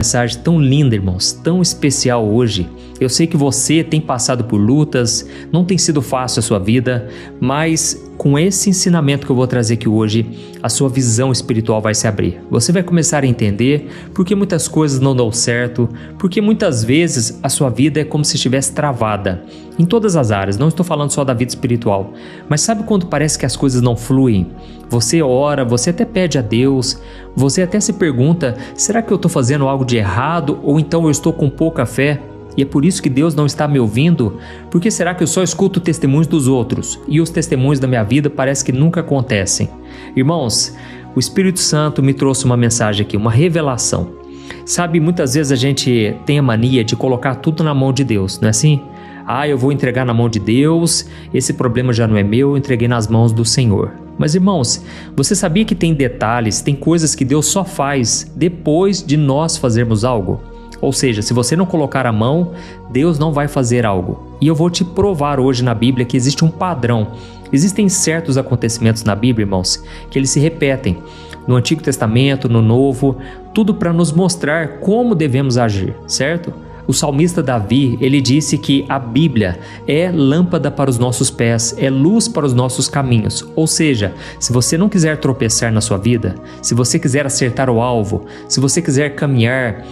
Mensagem tão linda, irmãos, tão especial hoje. Eu sei que você tem passado por lutas, não tem sido fácil a sua vida, mas com esse ensinamento que eu vou trazer aqui hoje, a sua visão espiritual vai se abrir. Você vai começar a entender por que muitas coisas não dão certo, porque muitas vezes a sua vida é como se estivesse travada. Em todas as áreas, não estou falando só da vida espiritual, mas sabe quando parece que as coisas não fluem? Você ora, você até pede a Deus, você até se pergunta, será que eu estou fazendo algo de errado ou então eu estou com pouca fé? E é por isso que Deus não está me ouvindo? Por que será que eu só escuto testemunhos dos outros e os testemunhos da minha vida parece que nunca acontecem? Irmãos, o Espírito Santo me trouxe uma mensagem aqui, uma revelação. Sabe, muitas vezes a gente tem a mania de colocar tudo na mão de Deus, não é assim? Eu vou entregar na mão de Deus, esse problema já não é meu, eu entreguei nas mãos do Senhor. Mas irmãos, você sabia que tem detalhes, tem coisas que Deus só faz depois de nós fazermos algo? Ou seja, se você não colocar a mão, Deus não vai fazer algo. E eu vou te provar hoje na Bíblia que existe um padrão. Existem certos acontecimentos na Bíblia, irmãos, que eles se repetem. No Antigo Testamento, no Novo, tudo para nos mostrar como devemos agir, certo? O salmista Davi, ele disse que a Bíblia é lâmpada para os nossos pés, é luz para os nossos caminhos. Ou seja, se você não quiser tropeçar na sua vida, se você quiser acertar o alvo, se você quiser caminhar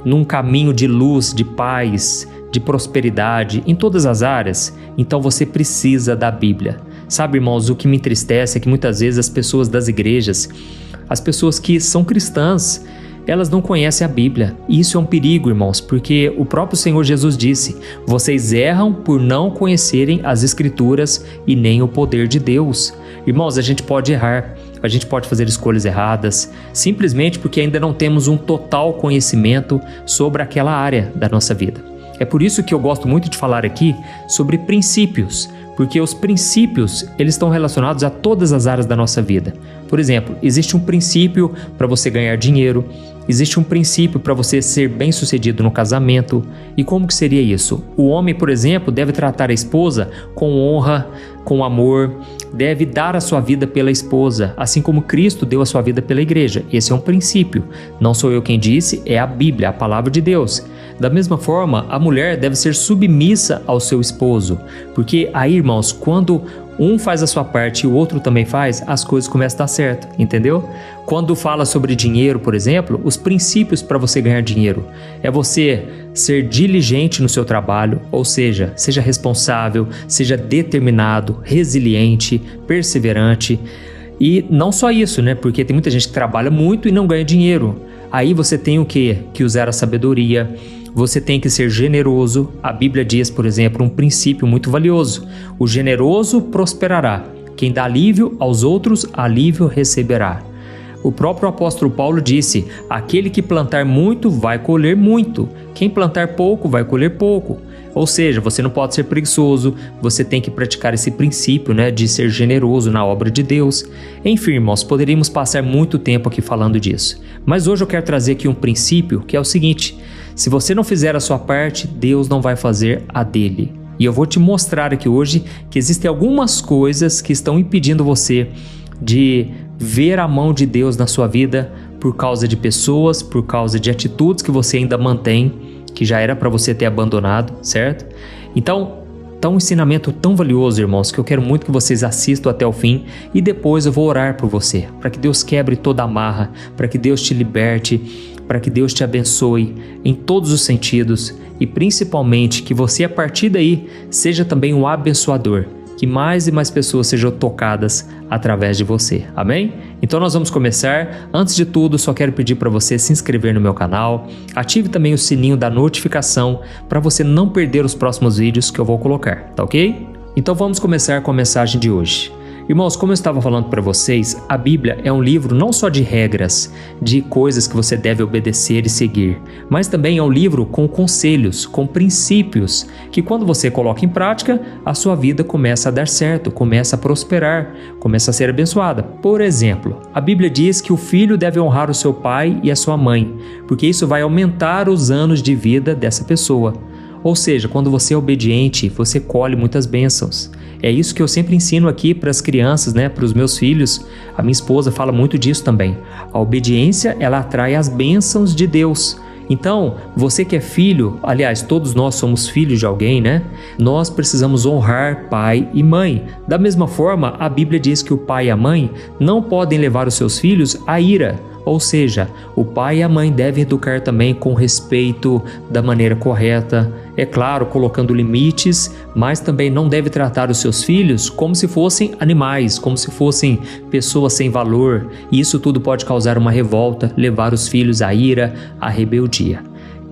num caminho de luz, de paz, de prosperidade, em todas as áreas, então você precisa da Bíblia. Sabe, irmãos, o que me entristece é que muitas vezes as pessoas das igrejas, as pessoas que são cristãs, elas não conhecem a Bíblia. E isso é um perigo, irmãos, porque o próprio Senhor Jesus disse, vocês erram por não conhecerem as Escrituras e nem o poder de Deus. Irmãos, a gente pode errar, a gente pode fazer escolhas erradas, simplesmente porque ainda não temos um total conhecimento sobre aquela área da nossa vida. É por isso que eu gosto muito de falar aqui sobre princípios, porque os princípios, eles estão relacionados a todas as áreas da nossa vida. Por exemplo, existe um princípio para você ganhar dinheiro, existe um princípio para você ser bem-sucedido no casamento. E como que seria isso? O homem, por exemplo, deve tratar a esposa com honra, com amor, deve dar a sua vida pela esposa, assim como Cristo deu a sua vida pela igreja. Esse é um princípio. Não sou eu quem disse, é a Bíblia, a palavra de Deus. Da mesma forma, a mulher deve ser submissa ao seu esposo, porque aí, irmãos, quando um faz a sua parte e o outro também faz, as coisas começam a dar certo, entendeu? Quando fala sobre dinheiro, por exemplo, os princípios para você ganhar dinheiro é você ser diligente no seu trabalho, ou seja, seja responsável, seja determinado, resiliente, perseverante. E não só isso, né? Porque tem muita gente que trabalha muito e não ganha dinheiro. Aí você tem o quê? Que usar a sabedoria. Você tem que ser generoso. A Bíblia diz, por exemplo, um princípio muito valioso. O generoso prosperará. Quem dá alívio aos outros, alívio receberá. O próprio apóstolo Paulo disse, aquele que plantar muito vai colher muito. Quem plantar pouco vai colher pouco. Ou seja, você não pode ser preguiçoso, você tem que praticar esse princípio, né, de ser generoso na obra de Deus. Enfim, irmãos, poderíamos passar muito tempo aqui falando disso. Mas hoje eu quero trazer aqui um princípio que é o seguinte, se você não fizer a sua parte, Deus não vai fazer a dele. E eu vou te mostrar aqui hoje que existem algumas coisas que estão impedindo você de ver a mão de Deus na sua vida por causa de pessoas, por causa de atitudes que você ainda mantém, que já era para você ter abandonado, certo? Então, tá um ensinamento tão valioso, irmãos, que eu quero muito que vocês assistam até o fim e depois eu vou orar por você, para que Deus quebre toda a amarra, para que Deus te liberte, para que Deus te abençoe em todos os sentidos e principalmente que você a partir daí seja também um abençoador, que mais e mais pessoas sejam tocadas através de você, amém? Então nós vamos começar. Antes de tudo, só quero pedir para você se inscrever no meu canal, ative também o sininho da notificação para você não perder os próximos vídeos que eu vou colocar, tá ok? Então vamos começar com a mensagem de hoje. Irmãos, como eu estava falando para vocês, a Bíblia é um livro não só de regras, de coisas que você deve obedecer e seguir, mas também é um livro com conselhos, com princípios, que quando você coloca em prática, a sua vida começa a dar certo, começa a prosperar, começa a ser abençoada. Por exemplo, a Bíblia diz que o filho deve honrar o seu pai e a sua mãe, porque isso vai aumentar os anos de vida dessa pessoa. Ou seja, quando você é obediente, você colhe muitas bênçãos. É isso que eu sempre ensino aqui para as crianças, né, para os meus filhos. A minha esposa fala muito disso também. A obediência, ela atrai as bênçãos de Deus. Então, você que é filho, aliás, todos nós somos filhos de alguém, né? Nós precisamos honrar pai e mãe. Da mesma forma, a Bíblia diz que o pai e a mãe não podem levar os seus filhos à ira. Ou seja, o pai e a mãe devem educar também com respeito, da maneira correta, é claro, colocando limites, mas também não deve tratar os seus filhos como se fossem animais, como se fossem pessoas sem valor, e isso tudo pode causar uma revolta, levar os filhos à ira, à rebeldia.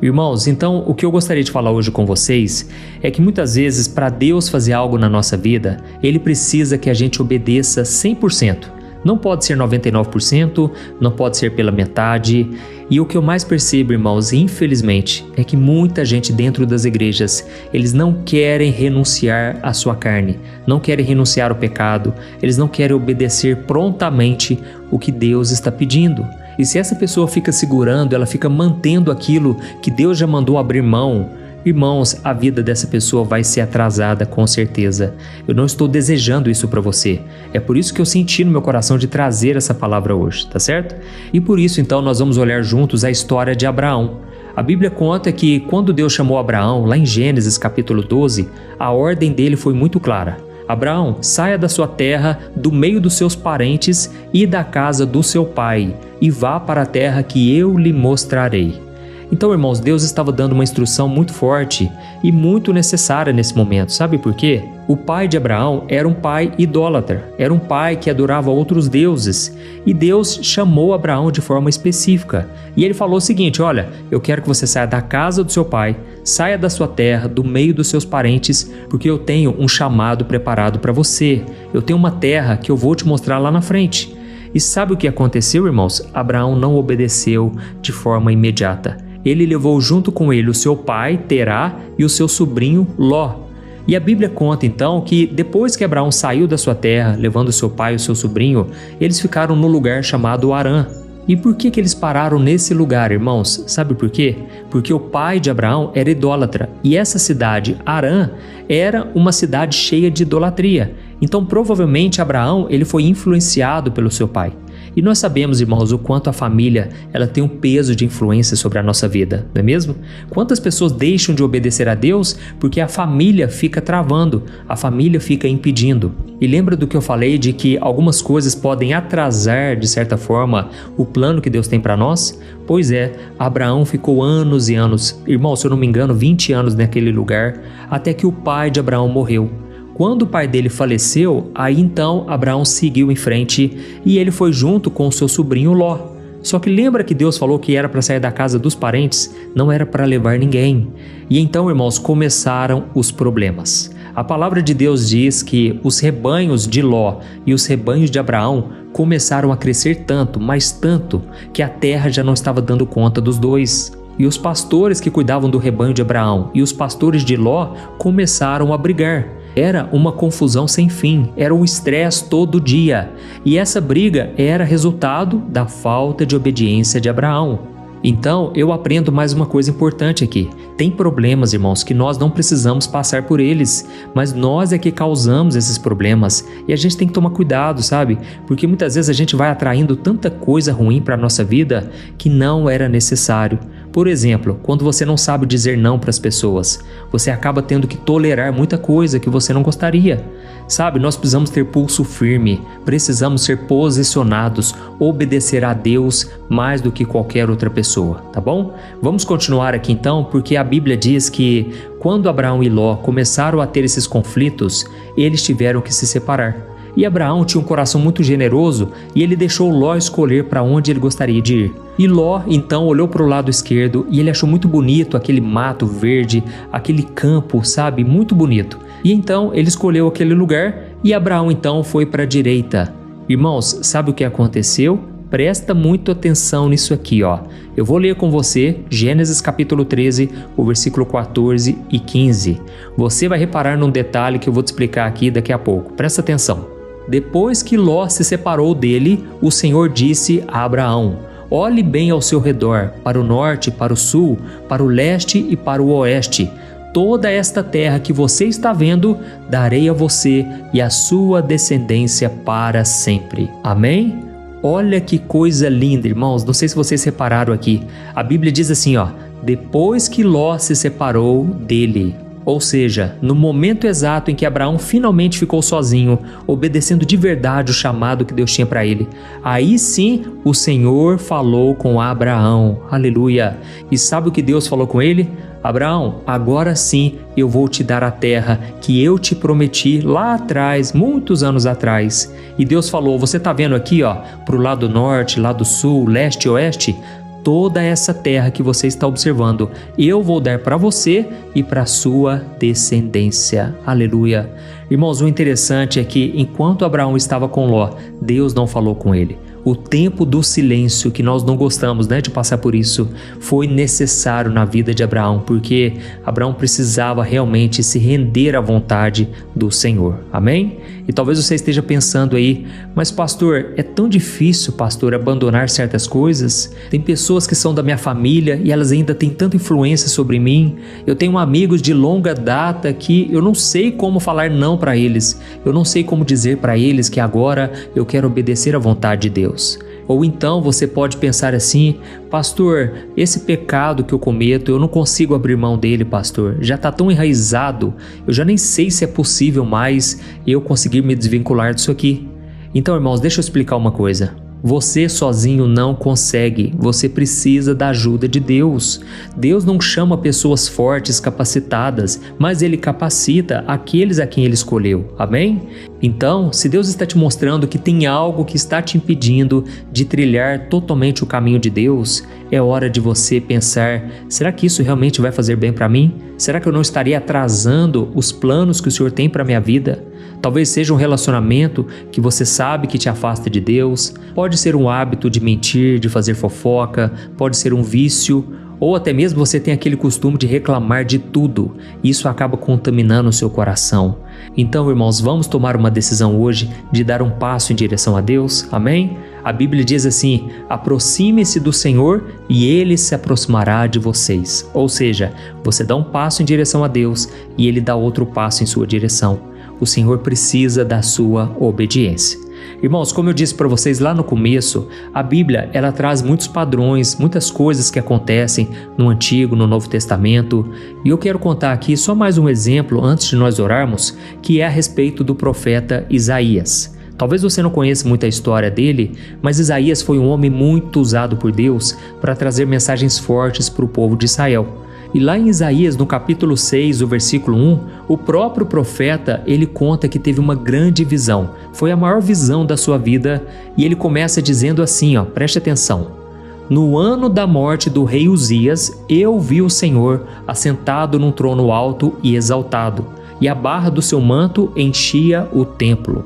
Irmãos, então o que eu gostaria de falar hoje com vocês é que muitas vezes para Deus fazer algo na nossa vida, Ele precisa que a gente obedeça 100%. Não pode ser 99%, não pode ser pela metade. E o que eu mais percebo, irmãos, infelizmente, é que muita gente dentro das igrejas, eles não querem renunciar à sua carne, não querem renunciar ao pecado, eles não querem obedecer prontamente o que Deus está pedindo. E se essa pessoa fica segurando, ela fica mantendo aquilo que Deus já mandou abrir mão, irmãos, a vida dessa pessoa vai ser atrasada com certeza. Eu não estou desejando isso para você. É por isso que eu senti no meu coração de trazer essa palavra hoje, tá certo? E por isso então nós vamos olhar juntos a história de Abraão. A Bíblia conta que quando Deus chamou Abraão, lá em Gênesis capítulo 12, a ordem dele foi muito clara. Abraão, saia da sua terra, do meio dos seus parentes e da casa do seu pai, e vá para a terra que eu lhe mostrarei. Então, irmãos, Deus estava dando uma instrução muito forte e muito necessária nesse momento. Sabe por quê? O pai de Abraão era um pai idólatra, era um pai que adorava outros deuses. E Deus chamou Abraão de forma específica. E ele falou o seguinte: olha, eu quero que você saia da casa do seu pai, saia da sua terra, do meio dos seus parentes, porque eu tenho um chamado preparado para você. Eu tenho uma terra que eu vou te mostrar lá na frente. E sabe o que aconteceu, irmãos? Abraão não obedeceu de forma imediata. Ele levou junto com ele o seu pai, Terá, e o seu sobrinho, Ló. E a Bíblia conta então que depois que Abraão saiu da sua terra, levando o seu pai e o seu sobrinho, eles ficaram no lugar chamado Harã. E por que eles pararam nesse lugar, irmãos? Sabe por quê? Porque o pai de Abraão era idólatra, e essa cidade, Harã, era uma cidade cheia de idolatria. Então provavelmente Abraão ele foi influenciado pelo seu pai. E nós sabemos, irmãos, o quanto a família ela tem um peso de influência sobre a nossa vida, não é mesmo? Quantas pessoas deixam de obedecer a Deus porque a família fica travando, a família fica impedindo. E lembra do que eu falei de que algumas coisas podem atrasar, de certa forma, o plano que Deus tem para nós? Pois é, Abraão ficou anos e anos, irmão, se eu não me engano, 20 anos naquele lugar, até que o pai de Abraão morreu. Quando o pai dele faleceu, aí então Abraão seguiu em frente e ele foi junto com o seu sobrinho Ló. Só que lembra que Deus falou que era para sair da casa dos parentes? Não era para levar ninguém. E então, irmãos, começaram os problemas. A palavra de Deus diz que os rebanhos de Ló e os rebanhos de Abraão começaram a crescer tanto, mas tanto, que a terra já não estava dando conta dos dois. E os pastores que cuidavam do rebanho de Abraão e os pastores de Ló começaram a brigar. Era uma confusão sem fim, era um estresse todo dia. E essa briga era resultado da falta de obediência de Abraão. Então, eu aprendo mais uma coisa importante aqui. Tem problemas, irmãos, que nós não precisamos passar por eles, mas nós é que causamos esses problemas. E a gente tem que tomar cuidado, sabe? Porque muitas vezes a gente vai atraindo tanta coisa ruim para a nossa vida que não era necessário. Por exemplo, quando você não sabe dizer não para as pessoas, você acaba tendo que tolerar muita coisa que você não gostaria. Sabe, nós precisamos ter pulso firme, precisamos ser posicionados, obedecer a Deus mais do que qualquer outra pessoa, tá bom? Vamos continuar aqui então, porque a Bíblia diz que quando Abraão e Ló começaram a ter esses conflitos, eles tiveram que se separar. E Abraão tinha um coração muito generoso e ele deixou Ló escolher para onde ele gostaria de ir. E Ló então olhou para o lado esquerdo e ele achou muito bonito aquele mato verde, aquele campo, sabe, muito bonito. E então ele escolheu aquele lugar e Abraão então foi para a direita. Irmãos, sabe o que aconteceu? Presta muito atenção nisso aqui, ó. Eu vou ler com você Gênesis capítulo 13, o versículo 14 e 15. Você vai reparar num detalhe que eu vou te explicar aqui daqui a pouco. Presta atenção. Depois que Ló se separou dele, o Senhor disse a Abraão: olhe bem ao seu redor, para o norte, para o sul, para o leste e para o oeste. Toda esta terra que você está vendo, darei a você e à sua descendência para sempre. Amém? Olha que coisa linda, irmãos. Não sei se vocês repararam aqui. A Bíblia diz assim, ó: depois que Ló se separou dele. Ou seja, no momento exato em que Abraão finalmente ficou sozinho, obedecendo de verdade o chamado que Deus tinha para ele, aí sim o Senhor falou com Abraão. Aleluia! E sabe o que Deus falou com ele? Abraão, agora sim eu vou te dar a terra que eu te prometi lá atrás, muitos anos atrás. E Deus falou, você está vendo aqui, para o lado norte, lado sul, leste e oeste? Toda essa terra que você está observando, eu vou dar para você e para a sua descendência. Aleluia. Irmãos, o interessante é que enquanto Abraão estava com Ló, Deus não falou com ele. O tempo do silêncio, que nós não gostamos, de passar por isso, foi necessário na vida de Abraão, porque Abraão precisava realmente se render à vontade do Senhor. Amém? E talvez você esteja pensando aí, mas pastor, é tão difícil, pastor, abandonar certas coisas? Tem pessoas que são da minha família e elas ainda têm tanta influência sobre mim. Eu tenho amigos de longa data que eu não sei como falar não para eles. Eu não sei como dizer para eles que agora eu quero obedecer à vontade de Deus. Ou então você pode pensar assim, pastor, esse pecado que eu cometo, eu não consigo abrir mão dele, pastor. Já está tão enraizado, eu já nem sei se é possível mais eu conseguir me desvincular disso aqui. Então, irmãos, deixa eu explicar uma coisa. Você sozinho não consegue, você precisa da ajuda de Deus. Deus não chama pessoas fortes, capacitadas, mas Ele capacita aqueles a quem Ele escolheu, amém? Então, se Deus está te mostrando que tem algo que está te impedindo de trilhar totalmente o caminho de Deus, é hora de você pensar, será que isso realmente vai fazer bem para mim? Será que eu não estaria atrasando os planos que o Senhor tem para a minha vida? Talvez seja um relacionamento que você sabe que te afasta de Deus, pode ser um hábito de mentir, de fazer fofoca, pode ser um vício, ou até mesmo você tem aquele costume de reclamar de tudo. Isso acaba contaminando o seu coração. Então, irmãos, vamos tomar uma decisão hoje de dar um passo em direção a Deus, amém? A Bíblia diz assim, aproxime-se do Senhor e Ele se aproximará de vocês. Ou seja, você dá um passo em direção a Deus e Ele dá outro passo em sua direção. O Senhor precisa da sua obediência. Irmãos, como eu disse para vocês lá no começo, a Bíblia ela traz muitos padrões, muitas coisas que acontecem no Antigo, no Novo Testamento. E eu quero contar aqui só mais um exemplo antes de nós orarmos, que é a respeito do profeta Isaías. Talvez você não conheça muito a história dele, mas Isaías foi um homem muito usado por Deus para trazer mensagens fortes para o povo de Israel. E lá em Isaías, no capítulo 6, o versículo 1, o próprio profeta, ele conta que teve uma grande visão. Foi a maior visão da sua vida e ele começa dizendo assim, preste atenção. No ano da morte do rei Uzias, eu vi o Senhor assentado num trono alto e exaltado, e a barra do seu manto enchia o templo.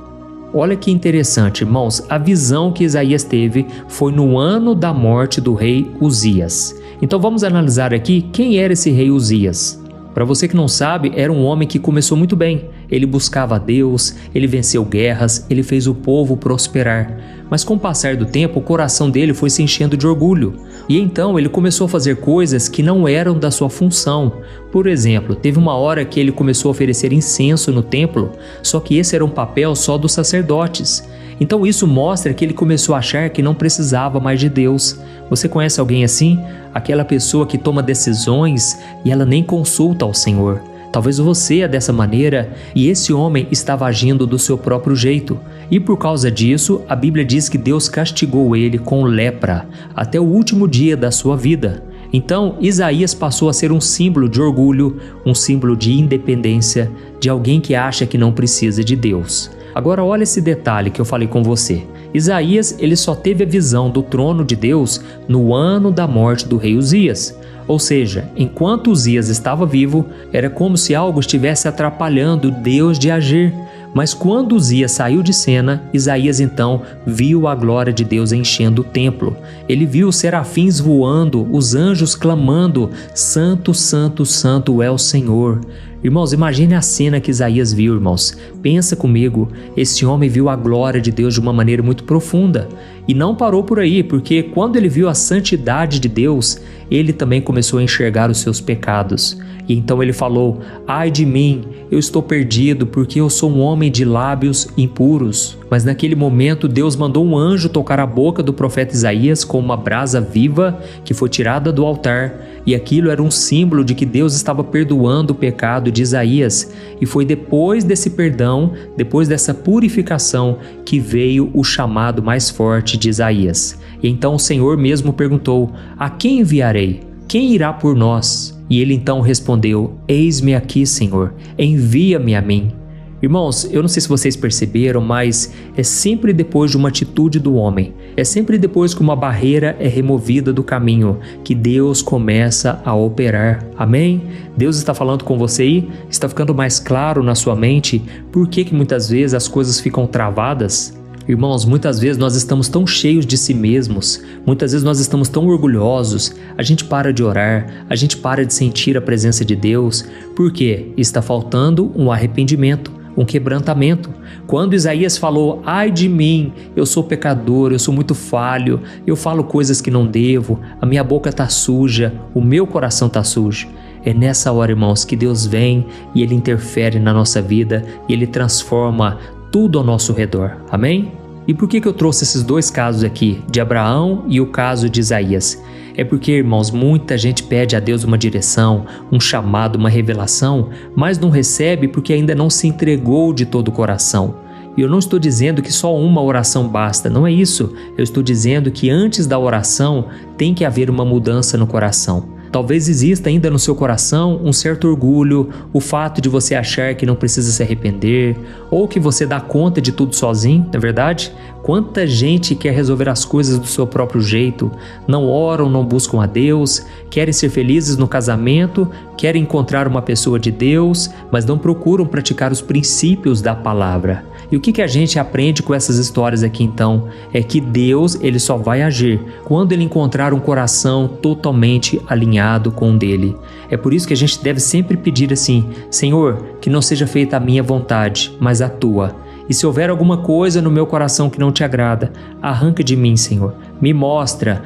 Olha que interessante, irmãos, a visão que Isaías teve foi no ano da morte do rei Uzias. Então vamos analisar aqui quem era esse rei Uzias. Para você que não sabe, era um homem que começou muito bem. Ele buscava a Deus, ele venceu guerras, ele fez o povo prosperar. Mas com o passar do tempo, o coração dele foi se enchendo de orgulho. E então ele começou a fazer coisas que não eram da sua função. Por exemplo, teve uma hora que ele começou a oferecer incenso no templo, só que esse era um papel só dos sacerdotes. Então isso mostra que ele começou a achar que não precisava mais de Deus. Você conhece alguém assim? Aquela pessoa que toma decisões e ela nem consulta ao Senhor. Talvez você é dessa maneira e esse homem estava agindo do seu próprio jeito. E por causa disso, a Bíblia diz que Deus castigou ele com lepra até o último dia da sua vida. Então, Isaías passou a ser um símbolo de orgulho, um símbolo de independência, de alguém que acha que não precisa de Deus. Agora olha esse detalhe que eu falei com você. Isaías, ele só teve a visão do trono de Deus no ano da morte do rei Uzias. Ou seja, enquanto Uzias estava vivo, era como se algo estivesse atrapalhando Deus de agir. Mas quando Uzias saiu de cena, Isaías então viu a glória de Deus enchendo o templo. Ele viu os serafins voando, os anjos clamando, Santo, Santo, Santo é o Senhor. Irmãos, imagine a cena que Isaías viu, irmãos. Pensa comigo, esse homem viu a glória de Deus de uma maneira muito profunda. E não parou por aí, porque quando ele viu a santidade de Deus, ele também começou a enxergar os seus pecados. E então ele falou, ai de mim, eu estou perdido porque eu sou um homem de lábios impuros. Mas naquele momento Deus mandou um anjo tocar a boca do profeta Isaías com uma brasa viva que foi tirada do altar, e aquilo era um símbolo de que Deus estava perdoando o pecado de Isaías, e foi depois desse perdão, depois dessa purificação, que veio o chamado mais forte de Isaías. E então o Senhor mesmo perguntou: a quem enviarei? Quem irá por nós? E ele então respondeu: eis-me aqui, Senhor, envia-me a mim. Irmãos, eu não sei se vocês perceberam, mas é sempre depois de uma atitude do homem, é sempre depois que uma barreira é removida do caminho, que Deus começa a operar. Amém? Deus está falando com você aí? Está ficando mais claro na sua mente por que muitas vezes as coisas ficam travadas? Irmãos, muitas vezes nós estamos tão cheios de si mesmos, muitas vezes nós estamos tão orgulhosos, a gente para de orar, a gente para de sentir a presença de Deus, porque está faltando um arrependimento, um quebrantamento. Quando Isaías falou: ai de mim, eu sou pecador, eu sou muito falho, eu falo coisas que não devo, a minha boca está suja, o meu coração está sujo. É nessa hora, irmãos, que Deus vem e Ele interfere na nossa vida e Ele transforma tudo ao nosso redor. Amém? E por que eu trouxe esses dois casos aqui, de Abraão e o caso de Isaías? É porque, irmãos, muita gente pede a Deus uma direção, um chamado, uma revelação, mas não recebe porque ainda não se entregou de todo o coração. E eu não estou dizendo que só uma oração basta, não é isso. Eu estou dizendo que antes da oração tem que haver uma mudança no coração. Talvez exista ainda no seu coração um certo orgulho, o fato de você achar que não precisa se arrepender, ou que você dá conta de tudo sozinho, não é verdade? Quanta gente quer resolver as coisas do seu próprio jeito, não oram, não buscam a Deus, querem ser felizes no casamento, querem encontrar uma pessoa de Deus, mas não procuram praticar os princípios da palavra. E o que a gente aprende com essas histórias aqui então? É que Deus, Ele só vai agir quando Ele encontrar um coração totalmente alinhado com o dele. É por isso que a gente deve sempre pedir assim: Senhor, que não seja feita a minha vontade, mas a tua. E se houver alguma coisa no meu coração que não te agrada, arranca de mim, Senhor. Me mostra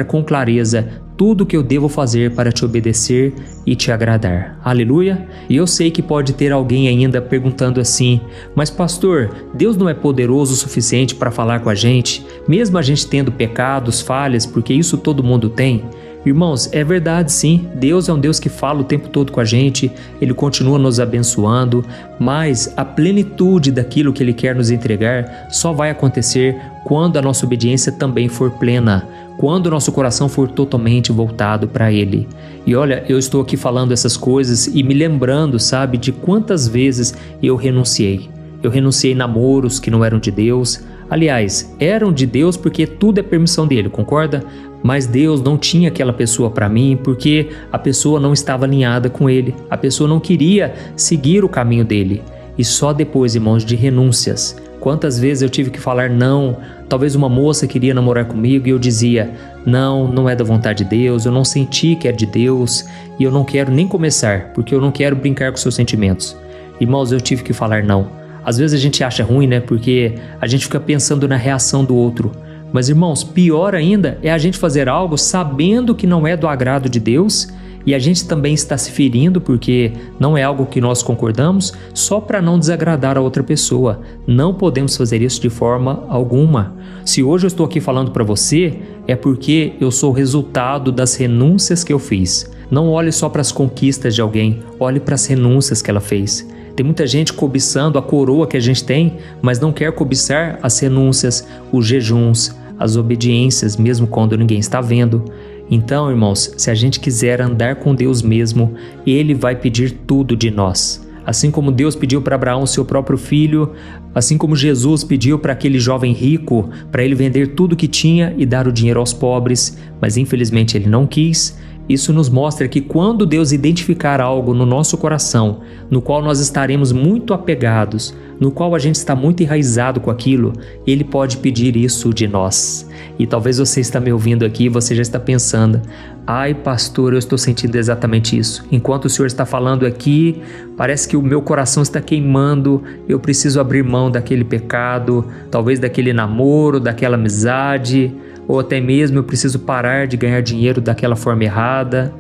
com clareza tudo o que eu devo fazer para te obedecer e te agradar. Aleluia! E eu sei que pode ter alguém ainda perguntando assim: mas pastor, Deus não é poderoso o suficiente para falar com a gente, mesmo a gente tendo pecados, falhas, porque isso todo mundo tem? Irmãos, é verdade sim, Deus é um Deus que fala o tempo todo com a gente, Ele continua nos abençoando, mas a plenitude daquilo que Ele quer nos entregar só vai acontecer quando a nossa obediência também for plena, quando o nosso coração for totalmente voltado para Ele. E olha, eu estou aqui falando essas coisas e me lembrando, sabe, de quantas vezes eu renunciei. Eu renunciei namoros que não eram de Deus. Aliás, eram de Deus porque tudo é permissão dele, concorda? Mas Deus não tinha aquela pessoa para mim porque a pessoa não estava alinhada com Ele. A pessoa não queria seguir o caminho dele. E só depois, irmãos, de renúncias. Quantas vezes eu tive que falar não? Talvez uma moça queria namorar comigo e eu dizia: não, não é da vontade de Deus, eu não senti que é de Deus e eu não quero nem começar, porque eu não quero brincar com seus sentimentos. Irmãos, eu tive que falar não. Às vezes a gente acha ruim, né? Porque a gente fica pensando na reação do outro. Mas, irmãos, pior ainda é a gente fazer algo sabendo que não é do agrado de Deus e a gente também está se ferindo porque não é algo que nós concordamos, só para não desagradar a outra pessoa. Não podemos fazer isso de forma alguma. Se hoje eu estou aqui falando para você, é porque eu sou o resultado das renúncias que eu fiz. Não olhe só para as conquistas de alguém, olhe para as renúncias que ela fez. Tem muita gente cobiçando a coroa que a gente tem, mas não quer cobiçar as renúncias, os jejuns, as obediências, mesmo quando ninguém está vendo. Então, irmãos, se a gente quiser andar com Deus mesmo, Ele vai pedir tudo de nós. Assim como Deus pediu para Abraão seu próprio filho, assim como Jesus pediu para aquele jovem rico, para ele vender tudo que tinha e dar o dinheiro aos pobres, mas infelizmente ele não quis. Isso nos mostra que quando Deus identificar algo no nosso coração, no qual nós estaremos muito apegados, no qual a gente está muito enraizado com aquilo, Ele pode pedir isso de nós. E talvez você está me ouvindo aqui e você já está pensando: ai pastor, eu estou sentindo exatamente isso. Enquanto o Senhor está falando aqui, parece que o meu coração está queimando, eu preciso abrir mão daquele pecado, talvez daquele namoro, daquela amizade, ou até mesmo eu preciso parar de ganhar dinheiro daquela forma errada.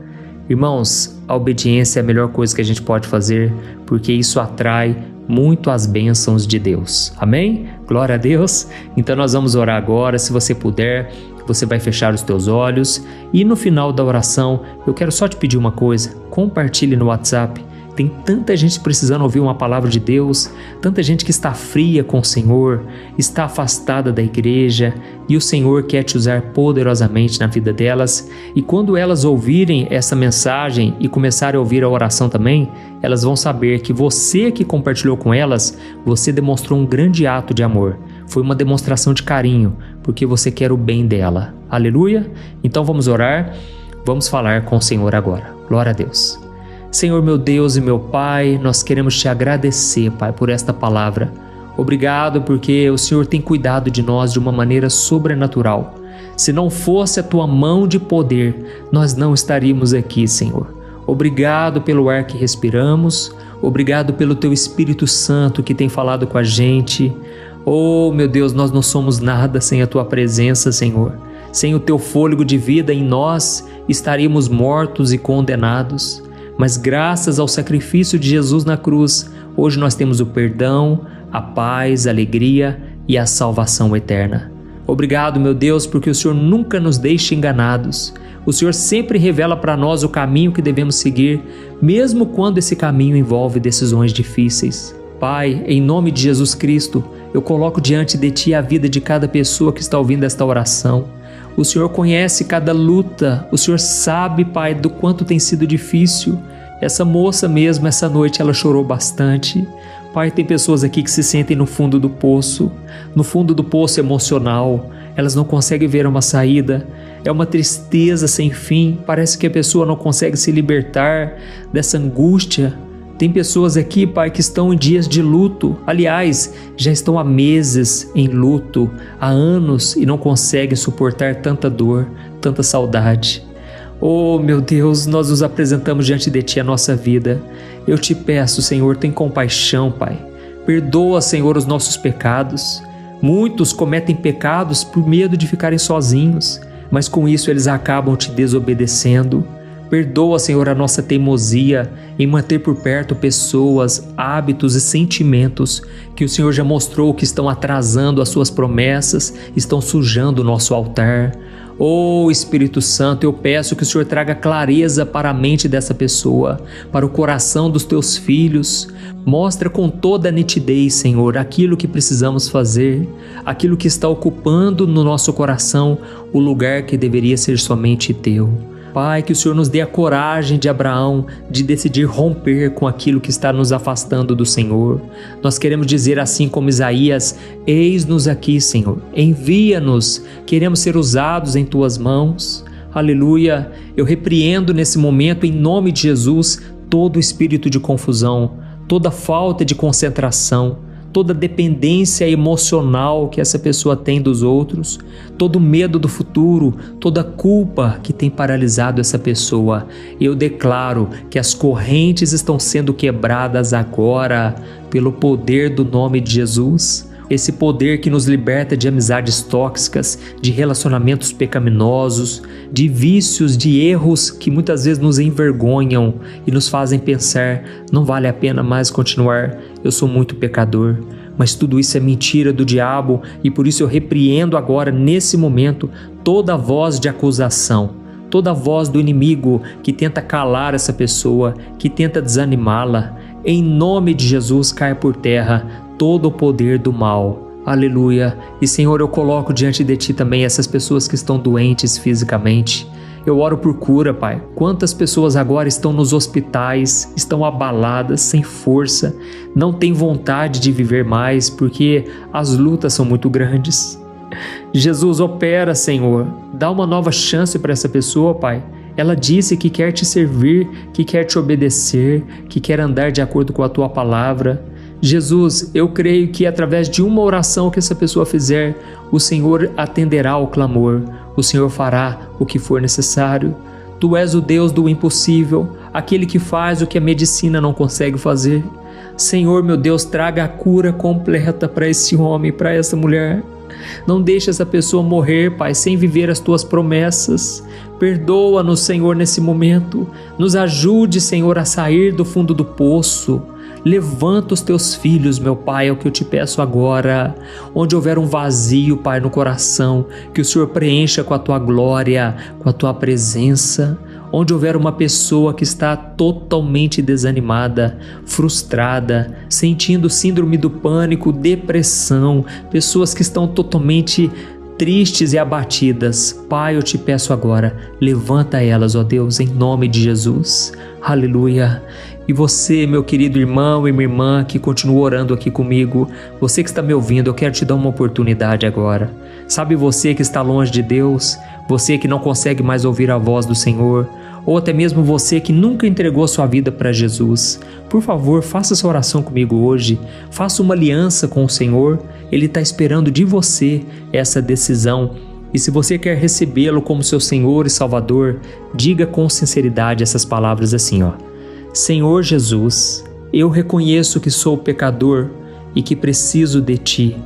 Irmãos, a obediência é a melhor coisa que a gente pode fazer, porque isso atrai muito as bênçãos de Deus. Amém? Glória a Deus. Então nós vamos orar agora. Se você puder, você vai fechar os teus olhos e no final da oração eu quero só te pedir uma coisa: compartilhe no WhatsApp. Tem tanta gente precisando ouvir uma palavra de Deus, tanta gente que está fria com o Senhor, está afastada da igreja e o Senhor quer te usar poderosamente na vida delas. E quando elas ouvirem essa mensagem e começarem a ouvir a oração também, elas vão saber que você que compartilhou com elas, você demonstrou um grande ato de amor. Foi uma demonstração de carinho, porque você quer o bem dela. Aleluia? Então vamos orar, vamos falar com o Senhor agora. Glória a Deus. Senhor meu Deus e meu Pai, nós queremos te agradecer, Pai, por esta palavra. Obrigado porque o Senhor tem cuidado de nós de uma maneira sobrenatural. Se não fosse a tua mão de poder, nós não estaríamos aqui, Senhor. Obrigado pelo ar que respiramos, obrigado pelo teu Espírito Santo que tem falado com a gente. Oh, meu Deus, nós não somos nada sem a tua presença, Senhor. Sem o teu fôlego de vida em nós, estaríamos mortos e condenados. Mas graças ao sacrifício de Jesus na cruz, hoje nós temos o perdão, a paz, a alegria e a salvação eterna. Obrigado, meu Deus, porque o Senhor nunca nos deixa enganados. O Senhor sempre revela para nós o caminho que devemos seguir, mesmo quando esse caminho envolve decisões difíceis. Pai, em nome de Jesus Cristo, eu coloco diante de Ti a vida de cada pessoa que está ouvindo esta oração. O Senhor conhece cada luta, o Senhor sabe, Pai, do quanto tem sido difícil. Essa moça mesmo, essa noite, ela chorou bastante. Pai, tem pessoas aqui que se sentem no fundo do poço emocional. Elas não conseguem ver uma saída. É uma tristeza sem fim. Parece que a pessoa não consegue se libertar dessa angústia. Tem pessoas aqui, Pai, que estão em dias de luto. Aliás, já estão há meses em luto, há anos, e não conseguem suportar tanta dor, tanta saudade. Oh, meu Deus, nós nos apresentamos diante de Ti a nossa vida. Eu te peço, Senhor, tem compaixão, Pai. Perdoa, Senhor, os nossos pecados. Muitos cometem pecados por medo de ficarem sozinhos, mas com isso eles acabam te desobedecendo. Perdoa, Senhor, a nossa teimosia em manter por perto pessoas, hábitos e sentimentos que o Senhor já mostrou que estão atrasando as suas promessas, estão sujando o nosso altar. Oh, Espírito Santo, eu peço que o Senhor traga clareza para a mente dessa pessoa, para o coração dos teus filhos. Mostra com toda a nitidez, Senhor, aquilo que precisamos fazer, aquilo que está ocupando no nosso coração o lugar que deveria ser somente teu. Pai, que o Senhor nos dê a coragem de Abraão de decidir romper com aquilo que está nos afastando do Senhor. Nós queremos dizer assim como Isaías: eis-nos aqui, Senhor, envia-nos, queremos ser usados em Tuas mãos. Aleluia, eu repreendo nesse momento em nome de Jesus todo espírito de confusão, toda falta de concentração, toda dependência emocional que essa pessoa tem dos outros, todo medo do futuro, toda culpa que tem paralisado essa pessoa. Eu declaro que as correntes estão sendo quebradas agora pelo poder do nome de Jesus. Esse poder que nos liberta de amizades tóxicas, de relacionamentos pecaminosos, de vícios, de erros que muitas vezes nos envergonham e nos fazem pensar: não vale a pena mais continuar, eu sou muito pecador. Mas tudo isso é mentira do diabo e por isso eu repreendo agora, nesse momento, toda voz de acusação, toda voz do inimigo que tenta calar essa pessoa, que tenta desanimá-la. Em nome de Jesus, cai por terra todo o poder do mal. Aleluia. E Senhor, eu coloco diante de Ti também essas pessoas que estão doentes fisicamente. Eu oro por cura, Pai. Quantas pessoas agora estão nos hospitais, estão abaladas, sem força, não têm vontade de viver mais porque as lutas são muito grandes. Jesus, opera, Senhor. Dá uma nova chance para essa pessoa, Pai. Ela disse que quer Te servir, que quer Te obedecer, que quer andar de acordo com a Tua palavra. Jesus, eu creio que através de uma oração que essa pessoa fizer, o Senhor atenderá ao clamor, o Senhor fará o que for necessário. Tu és o Deus do impossível, aquele que faz o que a medicina não consegue fazer. Senhor, meu Deus, traga a cura completa para esse homem, para essa mulher. Não deixe essa pessoa morrer, Pai, sem viver as Tuas promessas. Perdoa-nos, Senhor, nesse momento. Nos ajude, Senhor, a sair do fundo do poço. Levanta os teus filhos, meu Pai, é o que eu te peço agora. Onde houver um vazio, Pai, no coração, que o Senhor preencha com a tua glória, com a tua presença. Onde houver uma pessoa que está totalmente desanimada, frustrada, sentindo síndrome do pânico, depressão, pessoas que estão totalmente tristes e abatidas, Pai, eu te peço agora, levanta elas, ó Deus, em nome de Jesus. Aleluia. E você, meu querido irmão e minha irmã que continua orando aqui comigo, você que está me ouvindo, eu quero te dar uma oportunidade agora. Sabe você que está longe de Deus, você que não consegue mais ouvir a voz do Senhor, ou até mesmo você que nunca entregou sua vida para Jesus, por favor, faça essa oração comigo hoje, faça uma aliança com o Senhor, Ele está esperando de você essa decisão. E se você quer recebê-lo como seu Senhor e Salvador, diga com sinceridade essas palavras assim, ó. Senhor Jesus, eu reconheço que sou pecador e que preciso de Ti.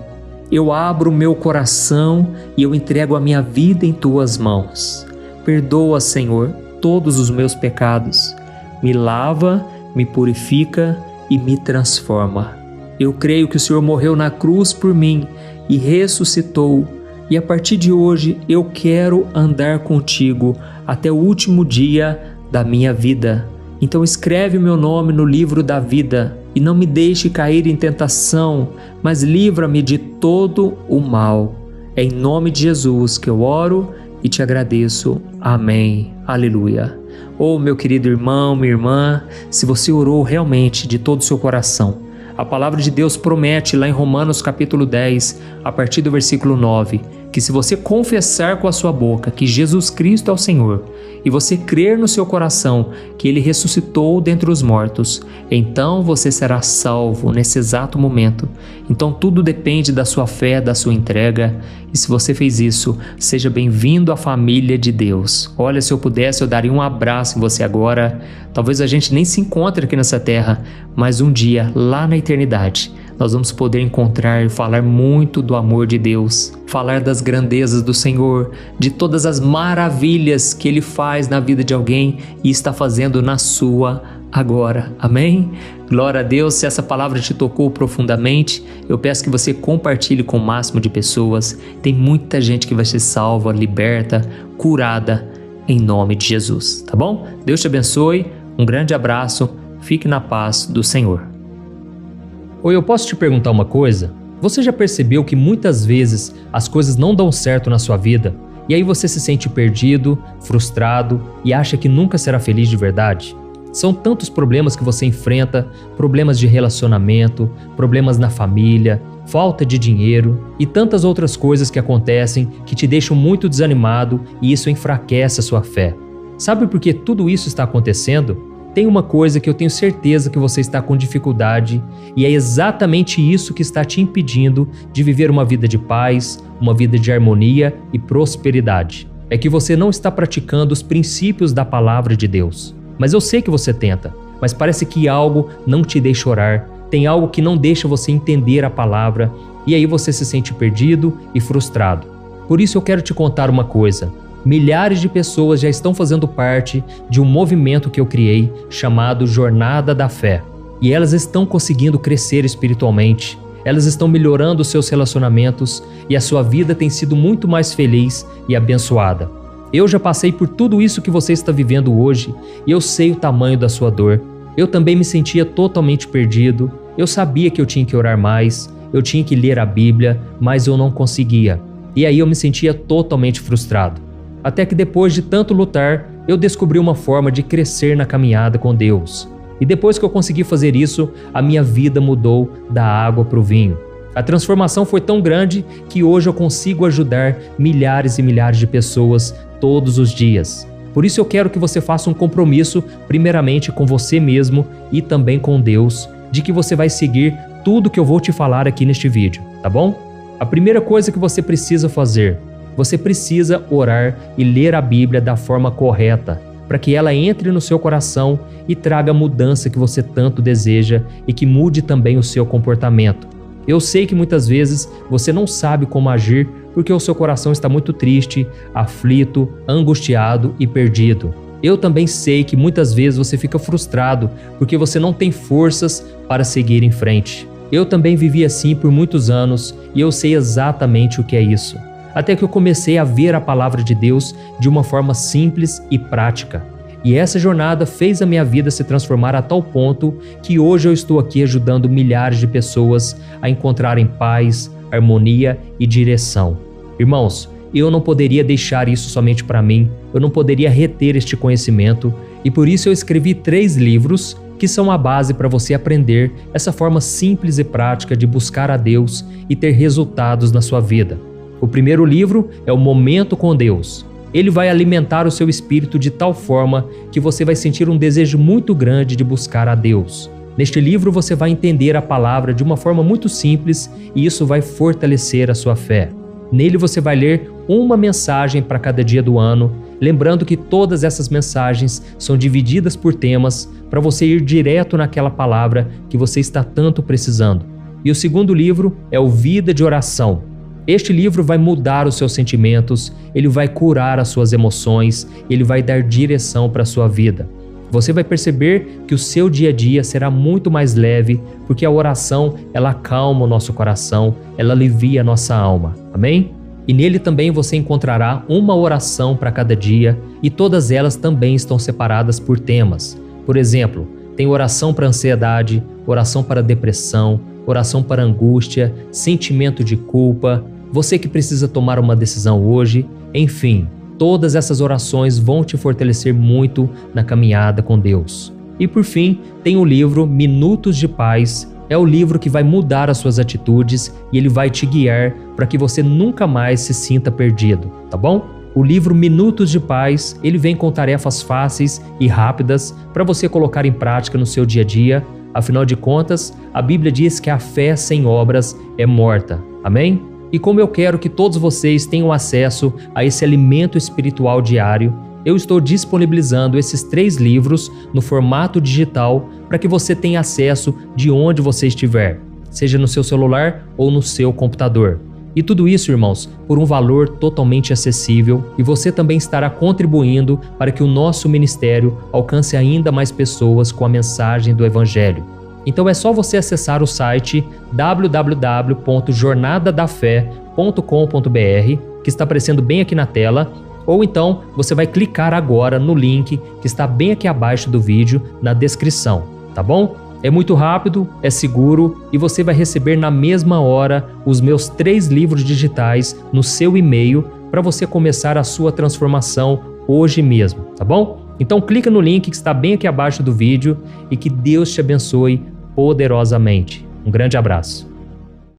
Eu abro o meu coração e eu entrego a minha vida em Tuas mãos. Perdoa, Senhor, todos os meus pecados. Me lava, me purifica e me transforma. Eu creio que o Senhor morreu na cruz por mim e ressuscitou. E a partir de hoje eu quero andar contigo até o último dia da minha vida. Então escreve o meu nome no livro da vida e não me deixe cair em tentação, mas livra-me de todo o mal. É em nome de Jesus que eu oro e te agradeço. Amém. Aleluia. Oh, meu querido irmão, minha irmã, se você orou realmente de todo o seu coração, a palavra de Deus promete lá em Romanos capítulo 10, a partir do versículo 9, que se você confessar com a sua boca que Jesus Cristo é o Senhor e você crer no seu coração que Ele ressuscitou dentre os mortos, então você será salvo nesse exato momento. Então tudo depende da sua fé, da sua entrega. E se você fez isso, seja bem-vindo à família de Deus. Olha, se eu pudesse, eu daria um abraço em você agora. Talvez a gente nem se encontre aqui nessa terra, mas um dia, lá na eternidade, nós vamos poder encontrar e falar muito do amor de Deus, falar das grandezas do Senhor, de todas as maravilhas que Ele faz na vida de alguém e está fazendo na sua agora. Amém? Glória a Deus. Se essa palavra te tocou profundamente, eu peço que você compartilhe com o máximo de pessoas. Tem muita gente que vai ser salva, liberta, curada em nome de Jesus, tá bom? Deus te abençoe, um grande abraço, fique na paz do Senhor. Oi, eu posso te perguntar uma coisa? Você já percebeu que muitas vezes as coisas não dão certo na sua vida e aí você se sente perdido, frustrado e acha que nunca será feliz de verdade? São tantos problemas que você enfrenta, problemas de relacionamento, problemas na família, falta de dinheiro e tantas outras coisas que acontecem que te deixam muito desanimado e isso enfraquece a sua fé. Sabe por que tudo isso está acontecendo? Tem uma coisa que eu tenho certeza que você está com dificuldade e é exatamente isso que está te impedindo de viver uma vida de paz, uma vida de harmonia e prosperidade. É que você não está praticando os princípios da palavra de Deus. Mas eu sei que você tenta, mas parece que algo não te deixa orar, tem algo que não deixa você entender a palavra e aí você se sente perdido e frustrado. Por isso eu quero te contar uma coisa. Milhares de pessoas já estão fazendo parte de um movimento que eu criei chamado Jornada da Fé. E elas estão conseguindo crescer espiritualmente, elas estão melhorando seus relacionamentos e a sua vida tem sido muito mais feliz e abençoada. Eu já passei por tudo isso que você está vivendo hoje e eu sei o tamanho da sua dor. Eu também me sentia totalmente perdido, eu sabia que eu tinha que orar mais, eu tinha que ler a Bíblia, mas eu não conseguia. E aí eu me sentia totalmente frustrado. Até que depois de tanto lutar, eu descobri uma forma de crescer na caminhada com Deus. E depois que eu consegui fazer isso, a minha vida mudou da água para o vinho. A transformação foi tão grande que hoje eu consigo ajudar milhares e milhares de pessoas todos os dias. Por isso eu quero que você faça um compromisso, primeiramente com você mesmo e também com Deus, de que você vai seguir tudo que eu vou te falar aqui neste vídeo, tá bom? A primeira coisa que você precisa fazer, você precisa orar e ler a Bíblia da forma correta, para que ela entre no seu coração e traga a mudança que você tanto deseja e que mude também o seu comportamento. Eu sei que muitas vezes você não sabe como agir porque o seu coração está muito triste, aflito, angustiado e perdido. Eu também sei que muitas vezes você fica frustrado porque você não tem forças para seguir em frente. Eu também vivi assim por muitos anos e eu sei exatamente o que é isso. Até que eu comecei a ver a palavra de Deus de uma forma simples e prática. E essa jornada fez a minha vida se transformar a tal ponto que hoje eu estou aqui ajudando milhares de pessoas a encontrarem paz, harmonia e direção. Irmãos, eu não poderia deixar isso somente para mim, eu não poderia reter este conhecimento e por isso eu escrevi 3 livros que são a base para você aprender essa forma simples e prática de buscar a Deus e ter resultados na sua vida. O primeiro livro é o Momento com Deus. Ele vai alimentar o seu espírito de tal forma que você vai sentir um desejo muito grande de buscar a Deus. Neste livro você vai entender a palavra de uma forma muito simples e isso vai fortalecer a sua fé. Nele você vai ler uma mensagem para cada dia do ano, lembrando que todas essas mensagens são divididas por temas para você ir direto naquela palavra que você está tanto precisando. E o segundo livro é o Vida de Oração. Este livro vai mudar os seus sentimentos, ele vai curar as suas emoções, ele vai dar direção para a sua vida. Você vai perceber que o seu dia a dia será muito mais leve, porque a oração, ela acalma o nosso coração, ela alivia a nossa alma. Amém? E nele também você encontrará uma oração para cada dia e todas elas também estão separadas por temas. Por exemplo, tem oração para ansiedade, oração para depressão, oração para angústia, sentimento de culpa, você que precisa tomar uma decisão hoje, enfim. Todas essas orações vão te fortalecer muito na caminhada com Deus. E por fim, tem o livro Minutos de Paz. É o livro que vai mudar as suas atitudes e ele vai te guiar para que você nunca mais se sinta perdido, tá bom? O livro Minutos de Paz, ele vem com tarefas fáceis e rápidas para você colocar em prática no seu dia a dia. Afinal de contas, a Bíblia diz que a fé sem obras é morta. Amém? E como eu quero que todos vocês tenham acesso a esse alimento espiritual diário, eu estou disponibilizando esses 3 livros no formato digital para que você tenha acesso de onde você estiver, seja no seu celular ou no seu computador. E tudo isso, irmãos, por um valor totalmente acessível e você também estará contribuindo para que o nosso ministério alcance ainda mais pessoas com a mensagem do Evangelho. Então é só você acessar o site www.jornadadafé.com.br, que está aparecendo bem aqui na tela, ou então você vai clicar agora no link que está bem aqui abaixo do vídeo, na descrição, tá bom? É muito rápido, é seguro e você vai receber na mesma hora os meus 3 livros digitais no seu e-mail para você começar a sua transformação hoje mesmo, tá bom? Então clica no link que está bem aqui abaixo do vídeo e que Deus te abençoe poderosamente. Um grande abraço.